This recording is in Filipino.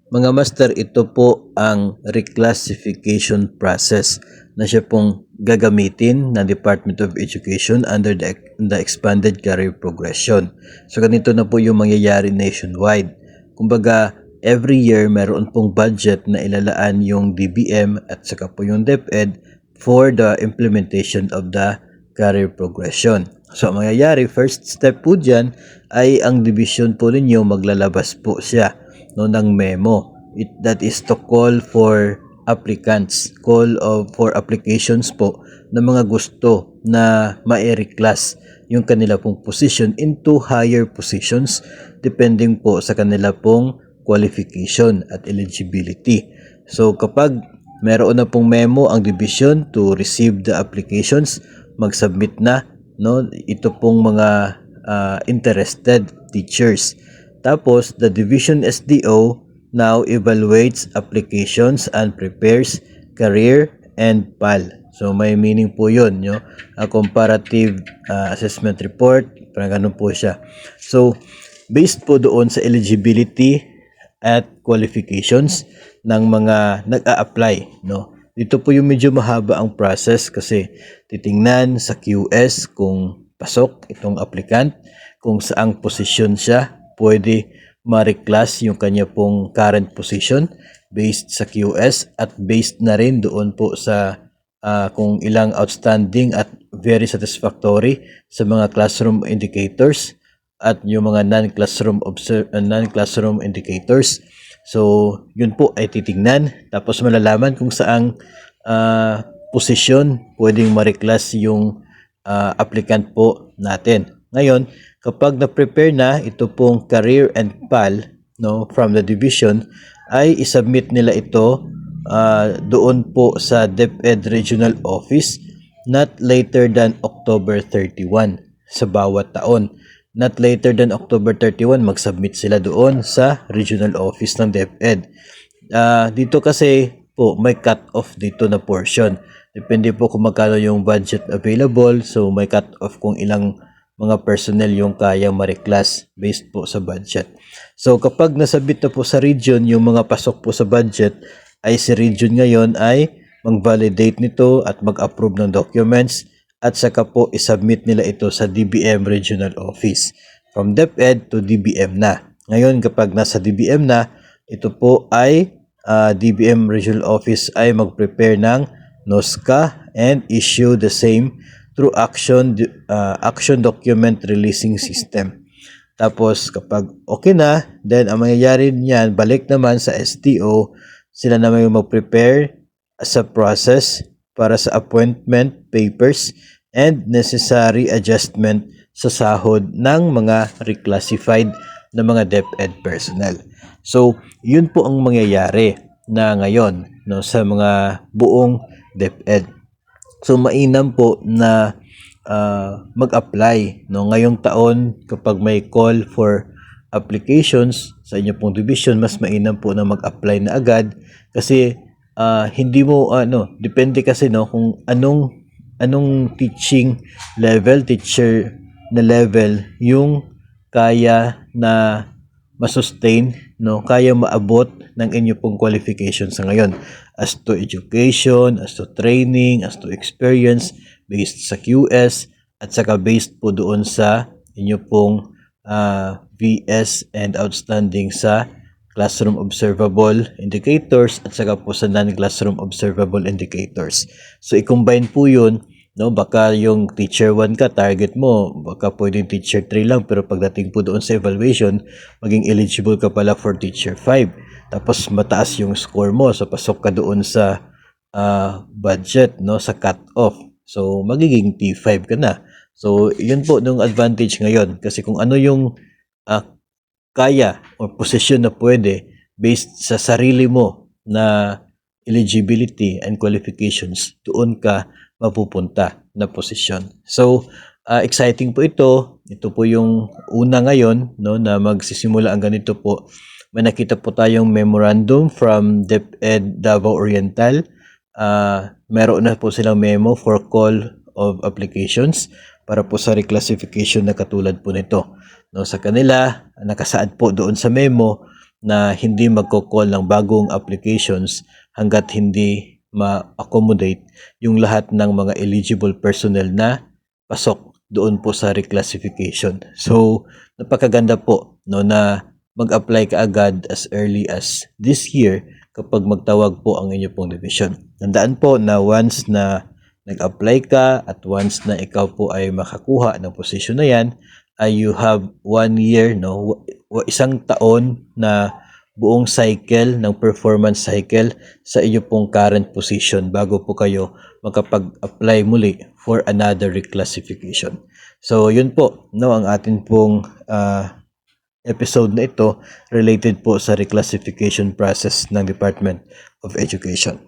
Mga master, ito po ang reclassification process na siya pong gagamitin ng Department of Education under the Expanded Career Progression. So ganito na po yung mangyayari nationwide. Kumbaga, every year meron pong budget na ilalaan yung DBM at saka po yung DepEd for the implementation of the career progression. So ang mangyayari, first step po dyan ay ang division po ninyo maglalabas po siya ng memo. That is to call for applicants, for applications po ng mga gusto na ma-reclass yung kanila pong position into higher positions depending po sa kanila pong qualification at eligibility. So kapag meron na pong memo ang division to receive the applications, mag-submit na ito pong mga interested teachers. Tapos the division SDO now evaluates applications and prepares career and PAL. So may meaning po yun, a comparative assessment report, parang ganun po siya. So based po doon sa eligibility at qualifications ng mga nag-a-apply, Dito po yung medyo mahaba ang process kasi titingnan sa QS kung pasok itong applicant, kung saang posisyon siya, pwede ma-reclass yung kanya pong current position based sa QS at based na rin doon po sa kung ilang outstanding at very satisfactory sa mga classroom indicators at yung mga non-classroom indicators. So, yun po ay titingnan. Tapos malalaman kung saang posisyon pwedeng ma-reclass yung applicant po natin. Ngayon, kapag na-prepare na ito pong career and PAL from the division, ay isubmit nila ito doon po sa DepEd Regional Office not later than October 31 sa bawat taon. Not later than October 31, mag-submit sila doon sa regional office ng DepEd. Dito kasi po may cut-off dito na portion. Depende po kung magkano yung budget available. So may cut-off kung ilang mga personnel yung kayang ma-reclass based po sa budget. So kapag nasabit na po sa region yung mga pasok po sa budget, ay si region ngayon ay mag-validate nito at mag-approve ng documents at saka po isubmit nila ito sa DBM Regional Office. From DepEd to DBM na. Ngayon kapag nasa DBM na, ito po ay DBM Regional Office ay mag-prepare ng NOSCA and issue the same through action document releasing system. Tapos kapag okay na, then ang mangyayari niyan, balik naman sa STO, sila naman yung mag-prepare sa process para sa appointment papers and necessary adjustment sa sahod ng mga reclassified na mga DepEd personnel. So, yun po ang mangyayari na ngayon sa mga buong DepEd. So mainam po na mag-apply ngayong taon kapag may call for applications sa inyo pong division, mas mainam po na mag-apply na agad kasi hindi mo depende kasi kung anong teaching level, teacher na level yung kaya na masustain, kaya maabot ng inyo pong qualifications sa ngayon as to education, as to training, as to experience based sa QS at saka based po doon sa inyo pong VS and outstanding sa classroom observable indicators at saka po sa non-classroom observable indicators. So i-combine po yun, baka yung teacher 1 ka, target mo, baka pwedeng teacher 3 lang, pero pagdating po doon sa evaluation, maging eligible ka pala for teacher 5. Tapos mataas yung score mo, so pasok ka doon sa budget, sa cut-off. So magiging T5 ka na. So yun po yung advantage ngayon, kasi kung ano yung kaya o posisyon na pwede based sa sarili mo na eligibility and qualifications, doon ka mapupunta na posisyon. So, exciting po ito. Ito po yung una ngayon na magsisimula ang ganito po. May nakita po tayong memorandum from DepEd Davao Oriental. Meron na po silang memo for call of applications para po sa reclassification na katulad po nito. Sa kanila, nakasaad po doon sa memo na hindi magko-call ng bagong applications hanggat hindi ma-accommodate yung lahat ng mga eligible personnel na pasok doon po sa reclassification. So, napakaganda po no na mag-apply ka agad as early as this year kapag magtawag po ang inyo pong division. Tandaan po na once na nag-apply ka at once na ikaw po ay makakuha ng posisyon na yan, you have 1 year, no, isang taon na buong cycle ng performance cycle sa iyo pong current position bago po kayo makapag-apply muli for another reclassification. So, yun po, no, ang atin pong episode na ito related po sa reclassification process ng Department of Education.